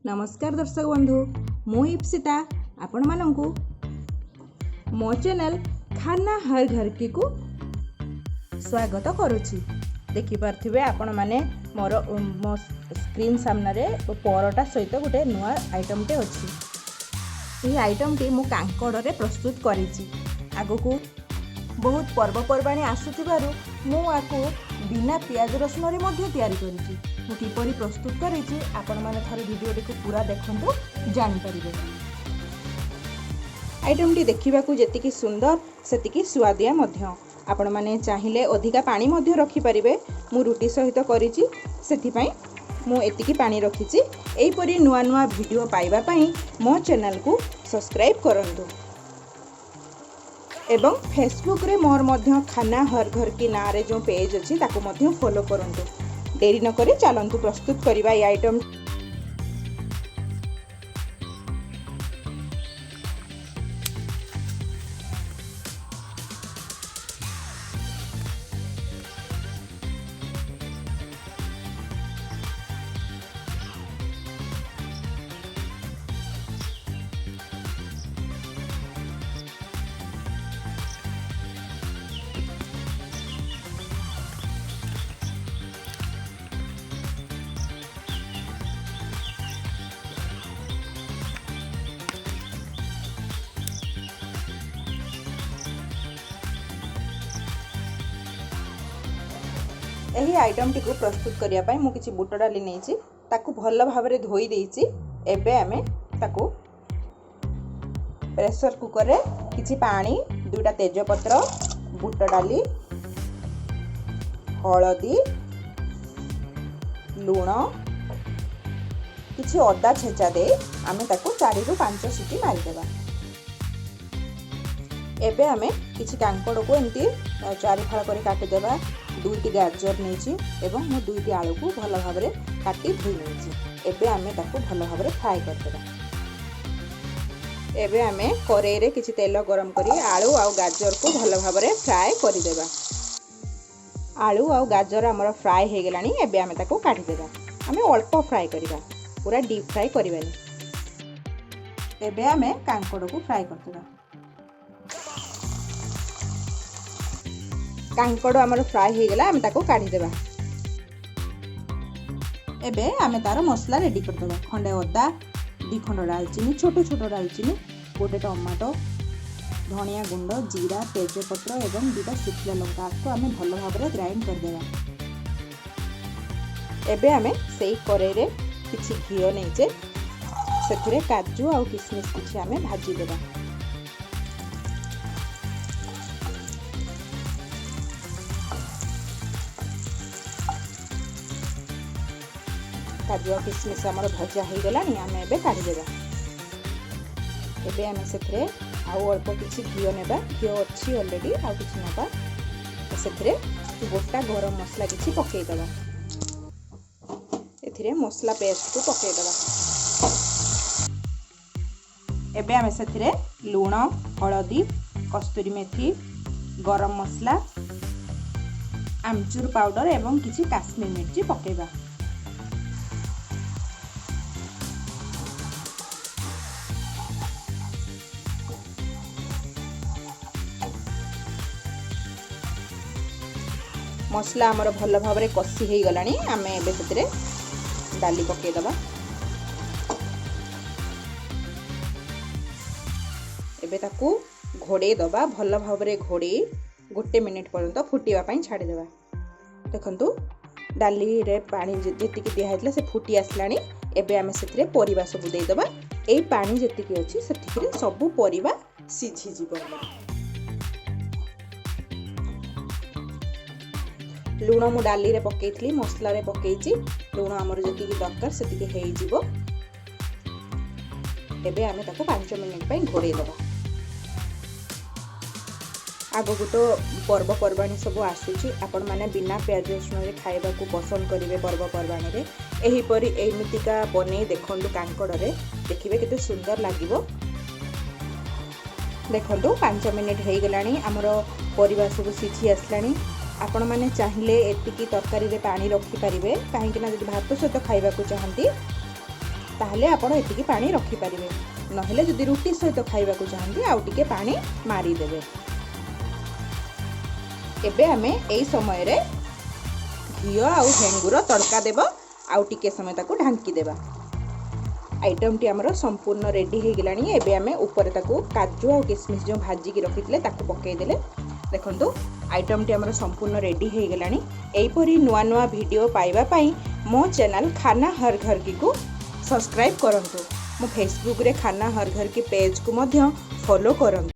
नमस्कार दर्शक बंधु मु इप्सिता आपण मानंकु मो चैनल खाना हर घर की को स्वागत करुछि। देखि पारथिबे आपण माने मोर मो स्क्रीन सामने रे परोटा सहित गोटे नुआ आइटम टे अछि। ई आइटम टी मु कांकड़ रे प्रस्तुत करिछि। आगो को बहुत पर्वपर्वाणी आसुथिबारु मु आकु बिना पियाज रसुन रे मध्ये तयारी करिछि। मु किपरि प्रस्तुत करिछि आपण माने थरे वीडियो टी को पूरा देखंतु जानि परिबे। आइटम टी देखिबा को जेतिकी सुंदर सेतिकी स्वादिया मध्ये। आपण माने चाहिले अधिका पानी मध्ये रखि परिबे। मु रुटी सहित करिछि सेथि पई मु एतिकी पानी रखिछि। एई परि नुआ नुआ वीडियो पाइबा पई मो चैनल को सब्सक्राइब करंतु एवं फेसबुक रे मोर मध्य खाना हर घर की ना रे जो पेज अछि ताको मध्य फॉलो करंतु। देरी न करी चलंतु प्रस्तुत करिबा ई आइटम। एही आइटम टी को प्रस्तुत करिया पई मु किछि बुट डाली नेछि ताकू भल भाबरे धोई देइछि। एबे आमे ताकू प्रेशर कुकर रे किछि पानी दुटा तेज पत्र बुट डाली हळदी लूण किछि अदा छेचा दे आमे ताकू 4 रु 5 सीटी मारि देबा। एबे आमे किछि कांकड़ को एंती 4 फाळ करी काटि देबा। 2टी गाजर नेछि एवं मु 2टी आलू को भल भाबरे काटि धोई नेछि। एबे आमे ताकू भल भाबरे फ्राई कर देबा। एबे आमे करेई रे किछि तेल गरम करी आलू आ गाजर को भल भाबरे फ्राई करि देबा। आलू आ गाजर हमर फ्राई हे गेलानी। एबे आमे ताकू काटि देबा। आमे अल्प फ्राई करिबा पूरा डीप फ्राई करिबानी। एबे आमे कांकड़ को फ्राई कर देबा। कांकड़ आमर फ्राई हो गला आमे ताको काढी देबा। एबे आमे तार मसला रेडी कर देबा। खंडे अदा 2 खंड दालचीनी छोटो छोटो दालचीनी गोटे टमाटो धनिया गुंड जीरा तेजपत्र एवं 2टा शुखला लंका को आमे भलो भाबरे ग्राइंड कर देबा। एबे आमे सेई करेई रे किछि घियो नेचे सेथिरे काजू आ किशमिश किछि आमे भाजी देबा। काजू और किशमिश हमर भजा हो गलानी आमे एबे काढी देबा। एबे आमे सेथरे आउ अल्प किछि घियो नेबा। घियो अछि ऑलरेडी आउ किछि नेबा। सेथरे गोटा गरम मसला किछि पकेई देबा। एथिरे मसला पेस्ट को पकेई देबा। एबे आमे सेथरे लूण हळदी कस्तूरी मेथी गरम मसला आमचूर पाउडर एवं किछि काश्मीर मिर्ची पकेइबा। मसला हमर भल भाबरे कसी हे गलानी। आमे एबे सेतरे डाली पकेई दबा। एबे ताकू घोड़े दबा भल भाबरे घोड़े 1 मिनिट पर्यंत फुटीवा पई छाडी देबा। देखंतु डाली रे पानी जेतिकी दिया हेतला से फुटी आसलानी। एबे आमे सेतरे परिबा सब देई दबा। एई पानी जेतिकी अछि सेतिकी रे सब परिबा सिझी जिवो। लूण मु डाली रे पकेइथली मसला रे पकेइची लूण हमर जेतिकी दरकार सेतिकी हेई जिवो। एबे आमे ताको 5 मिनिट पई घोड़े दबा। आगो तो पर्वपर्वाणी सब आसुची आपण माने बिना प्याज रसुन रे खाइबा को पसंद करिवे। पर्वपर्वाणी रे एही परी एमितिका बनै देखंतु कांकड़ रे देखिबे केते सुंदर लागिवो। देखंतु 5 मिनिट हेई गलानी हमर परिबा सब सिझी आसलानी। आपण माने चाहिले एतिकी तरकारी रे पानी रखि परिबे काहेकि ना जदि भात सहित खाइबा को चाहंती ताहले आपण एतिकी पानी रखिपारे नहेले जदि रुटी सहित खाइबा को चाहती आउ टिके पानी मारिदेवे। एबे आमे एई समय रे घिओ आउ हेंगुर तड़का देबा आउ टिके समय ताकू ढांकी देबा। आइटम टी हमर संपूर्ण रेडी हो गलानी। एबे आमे ऊपर ताकू काजू और किशमिश जो भाजी की रखितले ताकू पकई देले। देखंतु आइटम टी हमर संपूर्ण रेडी हो गलानी। एई परी नुआ नुआ वीडियो पाइबा पई मो चैनल खाना हर घर की को सब्सक्राइब करंतु। मो फेसबुक रे खाना हर घर की पेज को मध्य फॉलो करंतु।